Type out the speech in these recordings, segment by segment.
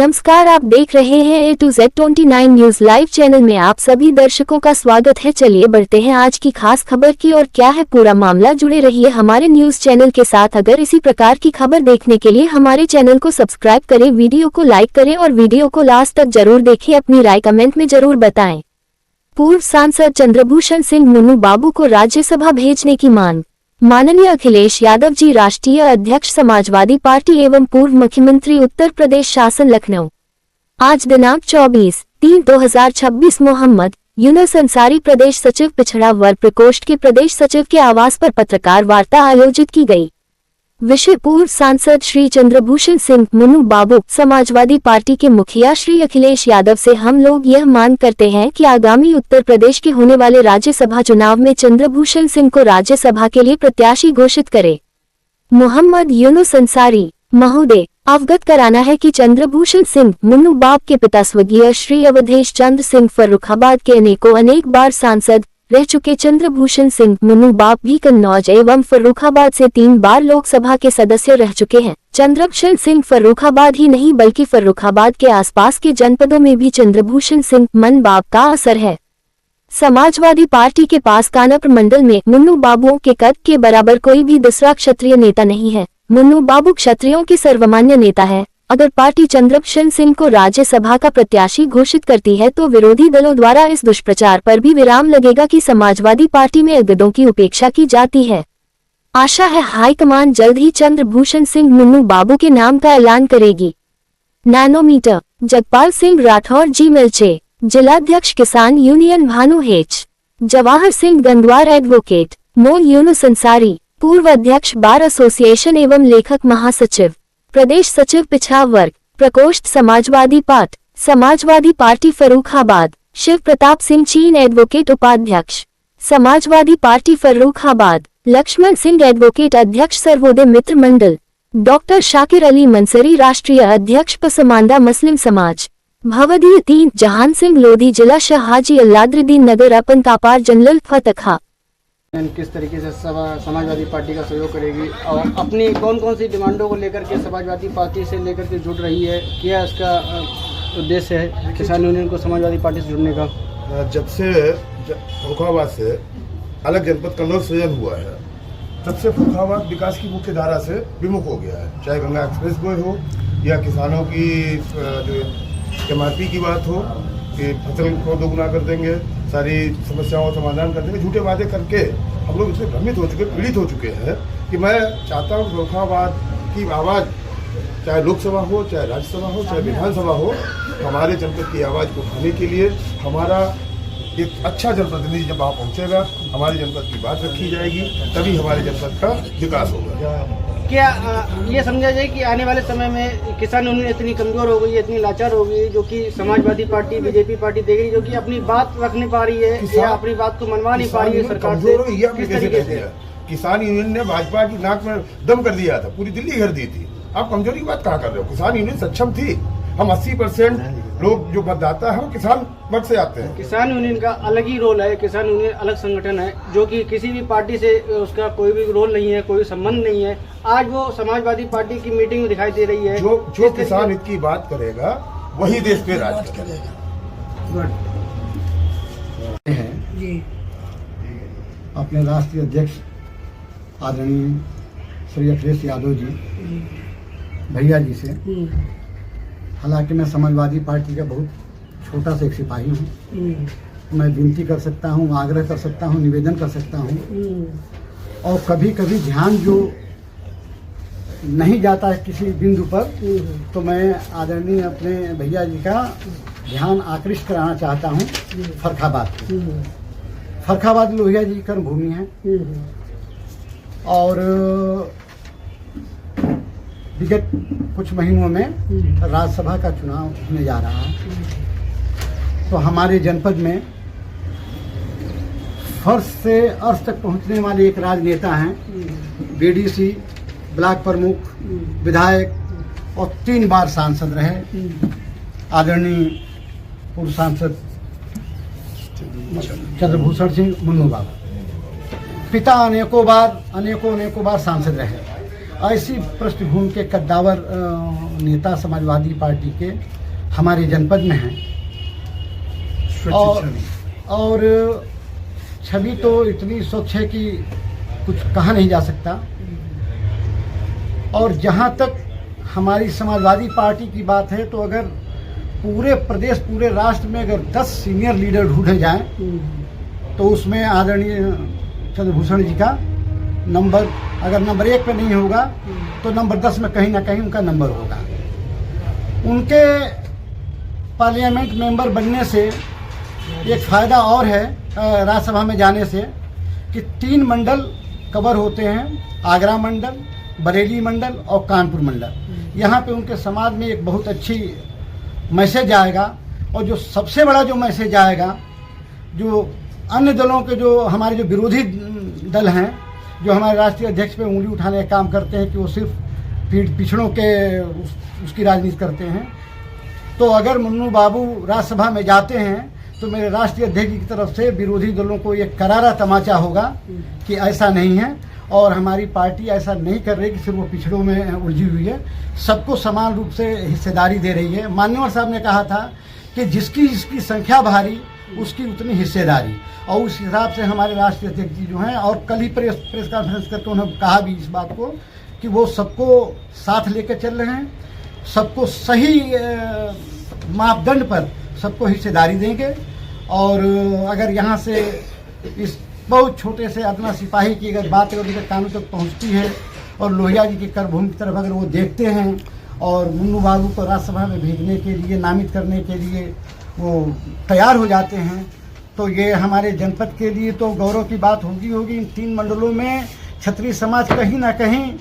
नमस्कार, आप देख रहे हैं A to Z 29 news live channel में आप सभी दर्शकों का स्वागत है। चलिए बढ़ते हैं आज की खास खबर की और क्या है पूरा मामला। जुड़े रहिए हमारे न्यूज चैनल के साथ। अगर इसी प्रकार की खबर देखने के लिए हमारे चैनल को सब्सक्राइब करें, वीडियो को लाइक करें और वीडियो को लास्ट तक जरूर देखें। अपनी राय कमेंट में जरूर बताएं। पूर्व सांसद चंद्रभूषण सिंह मुन्नू बाबू को राज्यसभा भेजने की मांग। माननीय अखिलेश यादव जी, राष्ट्रीय अध्यक्ष समाजवादी पार्टी एवं पूर्व मुख्यमंत्री उत्तर प्रदेश शासन लखनऊ। आज दिनांक 24/3/2026 मोहम्मद यूनुस अंसारी प्रदेश सचिव पिछड़ा वर्ग प्रकोष्ठ के प्रदेश सचिव के आवास पर पत्रकार वार्ता आयोजित की गई। विषय पूर्व सांसद श्री चंद्रभूषण सिंह मुन्नू बाबू। समाजवादी पार्टी के मुखिया श्री अखिलेश यादव से हम लोग यह मांग करते हैं कि आगामी उत्तर प्रदेश के होने वाले राज्यसभा चुनाव में चंद्रभूषण सिंह को राज्यसभा के लिए प्रत्याशी घोषित करे। मोहम्मद यूनुस अंसारी महोदय, अवगत कराना है कि चंद्रभूषण सिंह मुन्नू बाब के पिता स्वर्गीय श्री अवधेश चंद्र सिंह फर्रुखाबाद के अनेक बार सांसद रह चुके चंद्रभूषण सिंह मुन्नू बाब भी कन्नौज एवं फर्रुखाबाद से 3 बार लोकसभा के सदस्य रह चुके हैं। चंद्रभूषण सिंह फर्रुखाबाद ही नहीं बल्कि फर्रुखाबाद के आसपास के जनपदों में भी चंद्रभूषण सिंह मन बाब का असर है। समाजवादी पार्टी के पास कान्हा प्रमंडल में मुन्नू बाबुओं के कद के बराबर कोई भी दूसरा क्षत्रिय नेता नहीं है। मुन्नू बाबू क्षत्रियों के सर्वमान्य नेता है। अगर पार्टी चंद्रभूषण सिंह को राज्यसभा का प्रत्याशी घोषित करती है तो विरोधी दलों द्वारा इस दुष्प्रचार पर भी विराम लगेगा कि समाजवादी पार्टी में अगड़ों की उपेक्षा की जाती है। आशा है हाईकमान जल्द ही चंद्रभूषण सिंह मुन्नू बाबू के नाम का ऐलान करेगी। नैनोमीटर जगपाल सिंह राठौर जी मिलचे, जिलाध्यक्ष किसान यूनियन भानु हेच, जवाहर सिंह गंदवार एडवोकेट, मो यूनुस अंसारी पूर्व अध्यक्ष बार एसोसिएशन एवं लेखक महासचिव, प्रदेश सचिव पिछड़ा वर्ग प्रकोष्ठ समाजवादी पार्टी फर्रुखाबाद, शिव प्रताप सिंह चीन एडवोकेट उपाध्यक्ष समाजवादी पार्टी फर्रुखाबाद, लक्ष्मण सिंह एडवोकेट अध्यक्ष सर्वोदय मित्र मंडल, डॉक्टर शाकिर अली मंसरी राष्ट्रीय अध्यक्ष पसमानदा मुस्लिम समाज, भवदीय 3 जहान सिंह लोधी जिला शाह हाजी अल्लाद्रुद्दीन नगर अपन कापार जनरल फतखा। किस तरीके से समाजवादी पार्टी का सहयोग करेगी और अपनी कौन कौन सी डिमांडों को लेकर के समाजवादी पार्टी से लेकर के जुड़ रही है, क्या इसका उद्देश्य है किसान यूनियन को समाजवादी पार्टी से जुड़ने का? जब से फर्रुखाबाद से अलग जनपद कन्नौज सृजन हुआ है तब से फर्रुखाबाद विकास की मुख्य धारा से विमुख हो गया है। चाहे गंगा एक्सप्रेस वे हो या किसानों की जो MRP की बात हो कि फसल को दोगुना कर देंगे, सारी समस्याओं का समाधान कर देंगे, झूठे वादे करके हम लोग इससे भ्रमित हो चुके, पीड़ित हो चुके हैं कि मैं चाहता हूँ फर्रुखाबाद की आवाज़, चाहे लोकसभा हो, चाहे राज्यसभा हो, चाहे विधानसभा हो, हमारे जनपद की आवाज़ को उठाने के लिए हमारा एक अच्छा जनप्रतिनिधि जब वहाँ पहुँचेगा, हमारे जनपद की बात रखी जाएगी, तभी हमारे जनपद का विकास होगा। क्या ये समझा जाए कि आने वाले समय में किसान यूनियन इतनी कमजोर हो गई, इतनी लाचार हो गई, जो कि समाजवादी पार्टी बीजेपी पार्टी देख रही, जो कि अपनी बात रख नहीं पा रही है या अपनी बात को मनवा नहीं पा रही है सरकार से? किस तरीके से किसान यूनियन ने भाजपा की नाक में दम कर दिया था, पूरी दिल्ली घेर दी थी। आप कमजोरी की बात कहाँ कर रहे हो? किसान यूनियन सक्षम थी। हम 80% लोग जो मतदाता है वो किसान वर्ग से आते हैं। किसान यूनियन का अलग ही रोल है, किसान यूनियन अलग संगठन है जो कि किसी भी पार्टी से उसका कोई भी रोल नहीं है, कोई संबंध नहीं है। आज वो समाजवादी पार्टी की मीटिंग में दिखाई दे रही है। जो किसान हित की बात करेगा वही देश पे राज करेगा। जी अपने राष्ट्रीय अध्यक्ष आदरणीय श्री अखिलेश यादव जी भैया जी से, हालांकि मैं समाजवादी पार्टी का बहुत छोटा सा एक सिपाही हूँ, मैं विनती कर सकता हूँ, आग्रह कर सकता हूँ, निवेदन कर सकता हूँ, और कभी कभी ध्यान जो नहीं जाता है किसी बिंदु पर, तो मैं आदरणीय अपने भैया जी का ध्यान आकृष्ट कराना चाहता हूँ फर्रुखाबाद लोहिया जी कर्म भूमि है और विगत कुछ महीनों में राज्यसभा का चुनाव होने जा रहा है। तो हमारे जनपद में फर्श से अर्श तक पहुंचने वाले एक राजनेता हैं, BDC, ब्लॉक प्रमुख, विधायक और 3 बार सांसद रहे, आदरणीय पूर्व सांसद चंद्रभूषण सिंह मुन्नू बाबू। पिता अनेकों बार सांसद रहे ऐसी पृष्ठभूमि के कद्दावर नेता समाजवादी पार्टी के हमारे जनपद में हैं और छवि तो इतनी स्वच्छ है कि कुछ कहा नहीं जा सकता। और जहां तक हमारी समाजवादी पार्टी की बात है तो अगर पूरे प्रदेश पूरे राष्ट्र में अगर 10 सीनियर लीडर ढूंढे जाएं तो उसमें आदरणीय चंद्रभूषण जी का नंबर अगर नंबर 1 पे नहीं होगा तो नंबर 10 में कहीं ना कहीं उनका नंबर होगा। उनके पार्लियामेंट मेंबर बनने से एक फ़ायदा और है राज्यसभा में जाने से कि 3 मंडल कवर होते हैं, आगरा मंडल, बरेली मंडल और कानपुर मंडल। यहाँ पे उनके समाज में एक बहुत अच्छी मैसेज आएगा। और जो सबसे बड़ा जो मैसेज आएगा, जो अन्य दलों के जो हमारे जो विरोधी दल हैं, जो हमारे राष्ट्रीय अध्यक्ष पे उंगली उठाने का काम करते हैं कि वो सिर्फ पिछड़ों के उसकी राजनीति करते हैं, तो अगर मुन्नू बाबू राज्यसभा में जाते हैं तो मेरे राष्ट्रीय अध्यक्ष की तरफ से विरोधी दलों को एक करारा तमाचा होगा कि ऐसा नहीं है और हमारी पार्टी ऐसा नहीं कर रही कि सिर्फ वो पिछड़ों में उलझी हुई है, सबको समान रूप से हिस्सेदारी दे रही है। मान्यवर साहब ने कहा था कि जिसकी संख्या भारी उसकी उतनी हिस्सेदारी, और उस हिसाब से हमारे राष्ट्रीय अध्यक्ष जी जो हैं, और कल ही प्रेस कॉन्फ्रेंस करके उन्होंने कहा भी इस बात को कि वो सबको साथ लेकर चल रहे हैं, सबको सही मापदंड पर सबको हिस्सेदारी देंगे। और अगर यहाँ से इस बहुत छोटे से अदना सिपाही की अगर बात अगर उनके कानों तक पहुँचती है और लोहिया जी की करभूमि की तरफ अगर वो देखते हैं और मुन्नू बाबू को राज्यसभा में भेजने के लिए, नामित करने के लिए वो तैयार हो जाते हैं, तो ये हमारे जनपद के लिए तो गौरव की बात होगी। इन 3 मंडलों में क्षत्रिय समाज कहीं ना कहीं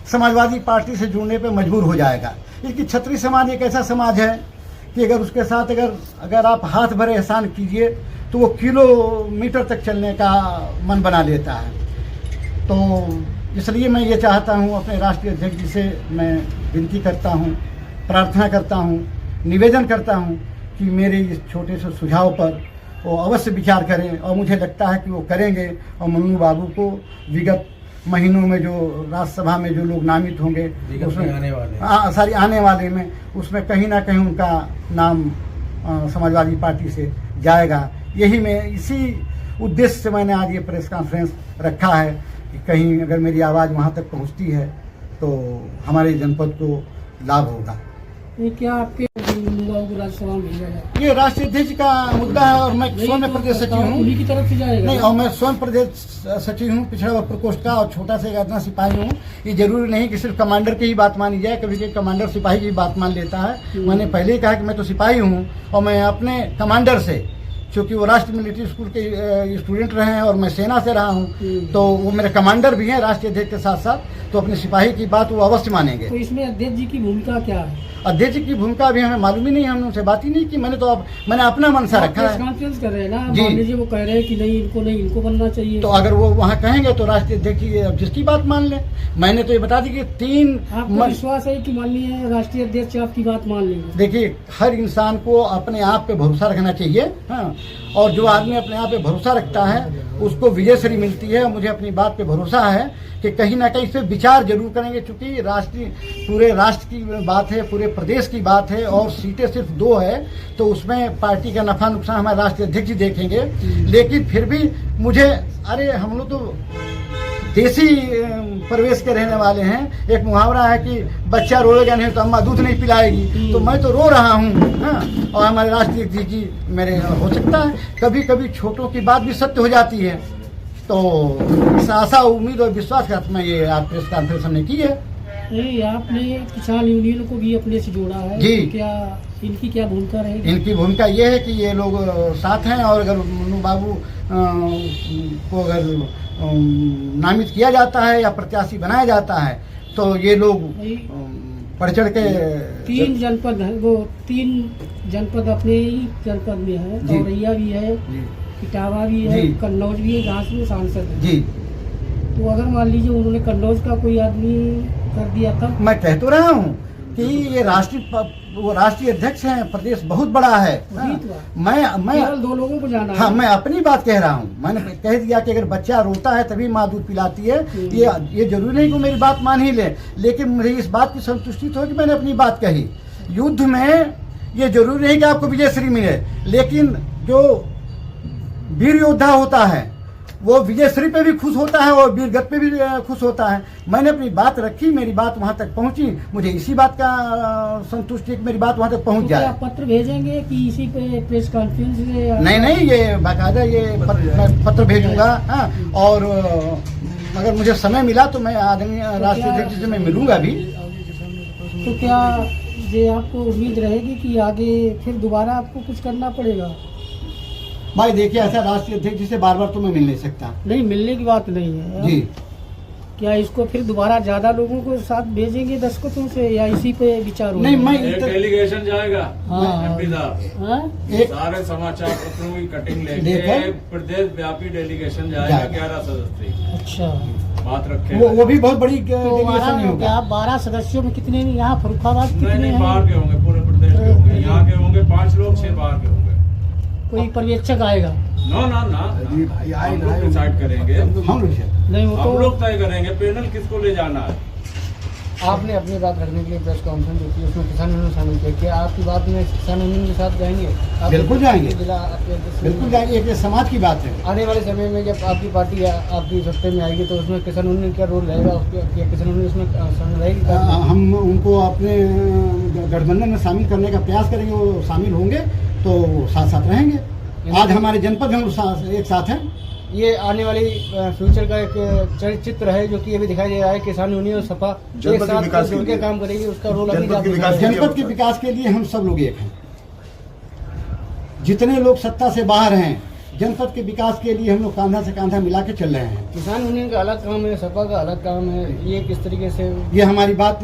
समाजवादी पार्टी से जुड़ने पे मजबूर हो जाएगा। क्योंकि क्षत्रिय समाज एक ऐसा समाज है कि अगर उसके साथ अगर आप हाथ भरे एहसान कीजिए तो वो किलोमीटर तक चलने का मन बना लेता है। तो इसलिए मैं ये चाहता हूँ, अपने राष्ट्रीय अध्यक्ष जी से मैं विनती करता हूँ, प्रार्थना करता हूँ, निवेदन करता हूँ कि मेरे इस छोटे से सुझाव पर वो अवश्य विचार करें। और मुझे लगता है कि वो करेंगे और मुन्नू बाबू को विगत महीनों में जो राज्यसभा में जो लोग नामित होंगे उसमें आने वाले में उसमें कहीं ना कहीं उनका नाम समाजवादी पार्टी से जाएगा। यही मैं इसी उद्देश्य से मैंने आज ये प्रेस कॉन्फ्रेंस रखा है कि कहीं अगर मेरी आवाज़ वहाँ तक पहुँचती है तो हमारे जनपद को लाभ होगा। ये क्या आपके राज्यसभा में भेजा जाए? ये राष्ट्रीय अध्यक्ष का मुद्दा है और मैं स्वयं प्रदेश सचिव हूँ। उन्हीं की तरफ से जाएगा? नहीं, और मैं स्वयं प्रदेश सचिव हूँ पिछड़ा वर्ग प्रकोष्ठ का और छोटा से अदना सिपाही हूँ। ये जरूरी नहीं कि सिर्फ कमांडर की ही बात मानी जाए, कभी कभी कमांडर सिपाही की बात मान लेता है। मैंने पहले ही कहा कि मैं तो सिपाही हूँ और मैं अपने कमांडर से, क्योंकि वो राष्ट्रीय मिलिट्री स्कूल के स्टूडेंट रहे हैं और मैं सेना से रहा हूँ, तो वो मेरे कमांडर भी हैं राष्ट्रीय अध्यक्ष के साथ साथ, तो अपने सिपाही की बात वो अवश्य मानेंगे। तो इसमें अध्यक्ष जी की भूमिका क्या है? अध्यक्ष की भूमिका अभी हमें मालूम ही नहीं, हमने उनसे बात ही नहीं की। मैंने अपना मनसा रखा है। कॉन्फ्रेंस कर रहे हैं ना, जी। मान लीजिए वो कह रहे हैं कि नहीं इनको बनना चाहिए, तो अगर वो वहाँ कहेंगे तो राष्ट्रीय अध्यक्ष जिसकी बात मान ले। मैंने तो ये बता दी कि 3 आपको विश्वास है कि मान लीजिए राष्ट्रीय अध्यक्ष आपकी बात मान लेंगे? देखिए, हर इंसान को अपने आप पे भरोसा रखना चाहिए। हाँ, और जो आदमी अपने आप पे भरोसा रखता है उसको विजयश्री मिलती है। और मुझे अपनी बात पे भरोसा है कि कहीं ना कहीं इस पर विचार जरूर करेंगे, क्योंकि पूरे राष्ट्र की बात है, पूरे प्रदेश की बात है और सीटें सिर्फ 2 है, तो उसमें पार्टी का नफा नुकसान हमारे राष्ट्रीय अध्यक्ष जी देखेंगे। लेकिन फिर भी मुझे, अरे हम लोग तो देसी परिवेश के रहने वाले हैं। एक मुहावरा है कि बच्चा रोएगा नहीं तो अम्मा दूध नहीं पिलाएगी, तो मैं तो रो रहा हूँ। हाँ, और हमारे राष्ट्रीय अध्यक्ष जी मेरे, हो सकता है कभी कभी छोटों की बात भी सत्य हो जाती है। तो इस आशा, उम्मीद और विश्वास के साथ में ये आज प्रेस कॉन्फ्रेंस हमने की है। आपने किसान यूनियन को भी अपने से जोड़ा है जी। तो क्या इनकी क्या भूमिका रहेगी? इनकी भूमिका ये है कि ये लोग साथ हैं और अगर मुन्नू बाबू को अगर नामित किया जाता है या प्रत्याशी बनाया जाता है तो ये लोग बढ़ चढ़ के 3 जनपद है, वो 3 जनपद अपने ही जनपद में है, औरैया भी है, इटावा भी है, कन्नौज भी है, जहाँ से वो सांसद है जी। तो अगर मान लीजिए उन्होंने कन्नौज का कोई आदमी कर दिया था, मैं कह तो रहा हूँ कि ये वो राष्ट्रीय अध्यक्ष हैं, प्रदेश बहुत बड़ा है। वही तो है। मैं केवल 2 लोगों को जाना हाँ, है। मैं अपनी बात कह रहा हूँ। मैंने कह दिया कि अगर बच्चा रोता है तभी माँ दूध पिलाती है। ये जरूरी नहीं कि मेरी बात मान ही ले, लेकिन मुझे इस बात की संतुष्टि तो है कि मैंने अपनी बात कही। युद्ध में ये जरूरी नहीं कि आपको विजयश्री मिले, लेकिन जो वीर योद्धा होता है वो विजयश्री पे भी खुश होता है और वीरगत पे भी खुश होता है। मैंने अपनी बात रखी, मेरी बात वहाँ तक पहुँची, मुझे इसी बात का संतुष्टि है कि मेरी बात वहाँ तक पहुँच तो जाए। क्या पत्र भेजेंगे कि इसी पे प्रेस कॉन्फ्रेंस नहीं, ये बाकायदा ये मैं पत्र भेजूंगा। हाँ, और अगर मुझे समय मिला तो मैं आदरणीय राष्ट्रीय अध्यक्ष से मैं मिलूंगा भी। तो क्या ये आपको उम्मीद रहेगी कि आगे फिर दोबारा आपको कुछ करना पड़ेगा? भाई देखिए, ऐसा राष्ट्रीय अध्यक्ष जी से बार बार तो मैं मिल नहीं सकता। नहीं, मिलने की बात नहीं है जी। क्या इसको फिर दोबारा ज्यादा लोगों को साथ भेजेंगे दस्तखतों से, या इसी पे विचार होगा? नहीं, मैं एक डेलीगेशन जाएगा हाँ। एमपी साहब, हाँ? एक सारे समाचार पत्रों की कटिंग लेके लेकर प्रदेश व्यापी डेलीगेशन जाएगा 11 सदस्य। अच्छा, बात रखे वो भी बहुत बड़ी तो डेलीगेशन नहीं होगा। 12 सदस्यों में कितने हैं? यहाँ फरुखाबाद कितने नहीं, हैं? बाहर के होंगे, पूरे प्रदेश के होंगे। यहाँ के होंगे 5 लोग, 6 बाहर के होंगे। कोई पर्यवेक्षक आएगा? हम लोग डिसाइड करेंगे, हम लोग नहीं, वो हम तो लोग तय करेंगे पैनल किसको ले जाना है। आपने अपनी बात रखने के लिए प्रेस कॉन्फ्रेंस होती है, उसमें किसान यूनियन शामिल किया। क्या आपकी बात में किसान यूनियन के साथ जाएंगे? आप बिल्कुल जाएंगे। जिला आपके अध्यक्ष बिल्कुल जाएंगे, एक समाज की बात है। आने वाले समय में जब आपकी पार्टी आपकी सत्ते में आएगी तो उसमें किसान यूनियन क्या रोल रहेगा? उसके किसान यूनियन उसमें शामिल रहेगी? हम उनको अपने गठबंधन में शामिल करने का प्रयास करेंगे, वो शामिल होंगे तो साथ साथ रहेंगे। आज हमारे जनपद में एक साथ हैं। ये आने वाली फ्यूचर का एक चित्र है जो कि ये भी दिखाई दे रहा है। किसान यूनियन और सपा एक जनपद के साथ विकास के जुड़ के लिए। काम करेगी, उसका रोल अभी जनपद के आप विकास दिखा रहे हैं। जनपद के विकास के लिए हम सब लोग एक हैं। जितने लोग सत्ता से बाहर हैं, जनपद के विकास के लिए हम लोग कांधा से कांधा मिला के चल रहे हैं। किसान यूनियन का अलग काम है, सपा का अलग काम है। ये किस तरीके से ये हमारी बात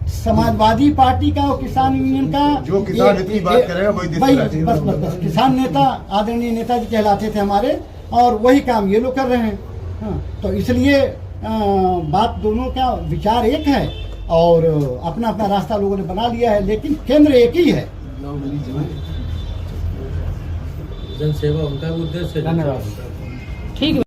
समाजवादी पार्टी का और किसान यूनियन का, जो किसान इतनी बात करेगा वही देश चलाएगा। बस किसान नेता आदरणीय नेताजी कहलाते थे हमारे, और वही काम ये लोग कर रहे हैं। हाँ, तो इसलिए बात दोनों का विचार एक है और अपना अपना रास्ता लोगों ने बना लिया है, लेकिन केंद्र एक ही है। जनसेवा उनका उद्देश्य। धन्यवाद। ठीक है।